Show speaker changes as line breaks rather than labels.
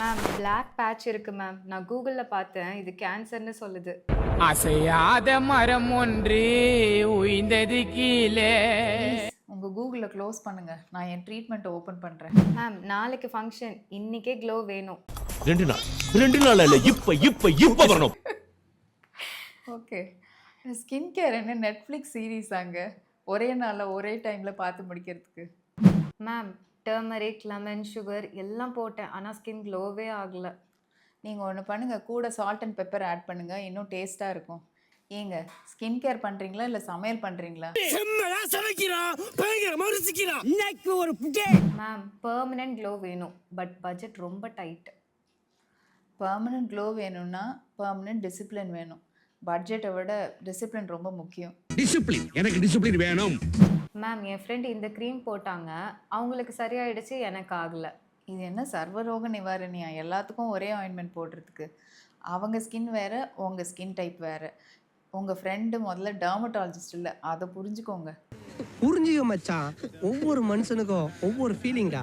Ma'am black patch இருக்கு ma'am. நான் கூகுள்ல பார்த்தேன். இது கேன்சர்னு சொல்லுது.
அசையாத மரம் ஒன்று உயிந்தது கீழே.
ப்ளீஸ் உங்க கூகுள க்ளோஸ் பண்ணுங்க. நான் என் ட்ரீட்மெண்ட் ஓபன் பண்றேன்.
மேம் நாளைக்கு ஃபங்க்ஷன். இன்னைக்கே க்ளோ வேணும்.
2 நாள் இல்ல இப்ப வரணும்.
ஓகே. ஸ்கின் கேர் என்ன நெட்ஃப்ளிக்ஸ் சீரிஸாங்க? ஒரே நாள்ல ஒரே டைம்ல பார்த்து முடிக்கிறதுக்கு.
மேம் டர்மரிக், லெமன், சுகர் எல்லாம் போட்டேன். ஆனா ஸ்கின் க்ளோவே ஆகல.
நீங்க ஒன்று பண்ணுங்க, கூட சால்ட் அண்ட் பெப்பர் ஆட் பண்ணுங்க, இன்னும் டேஸ்டா இருக்கும். ஏங்க ஸ்கின் கேர் பண்றீங்களா இல்ல சமையல் பண்றீங்களா?
மேம் பெர்மனன்ட் க்ளோ வேணும். பட் பட்ஜெட் ரொம்ப டைட்.
பெர்மனன்ட் க்ளோ வேணும்னா பெர்மனன்ட் டிசிப்ளின் வேணும். பட்ஜெட்டை விட டிசிப்ளின் ரொம்ப முக்கியம்.
டிசிப்ளின், எனக்கு டிசிப்ளின் வேணும்.
மேம் என் ஃப்ரெண்ட் இந்த க்ரீம் போட்டாங்க. அவங்களுக்கு சரியாயிடுச்சு, எனக்கு ஆகல.
இது என்ன சர்வரோக நிவாரணியா? எல்லாத்துக்கும் ஒரே ஆயின்மெண்ட் போடுறதுக்கு. அவங்க ஸ்கின் வேற, உங்க ஸ்கின் டைப் வேற. உங்க ஃப்ரெண்டு முதல்ல டெர்மட்டாலஜிஸ்ட் இல்லை, அதை புரிஞ்சுக்கோங்க.
புரிஞ்சுக்க மச்சான். ஒவ்வொரு மனுஷனுக்கும் ஒவ்வொரு ஃபீலிங்கா.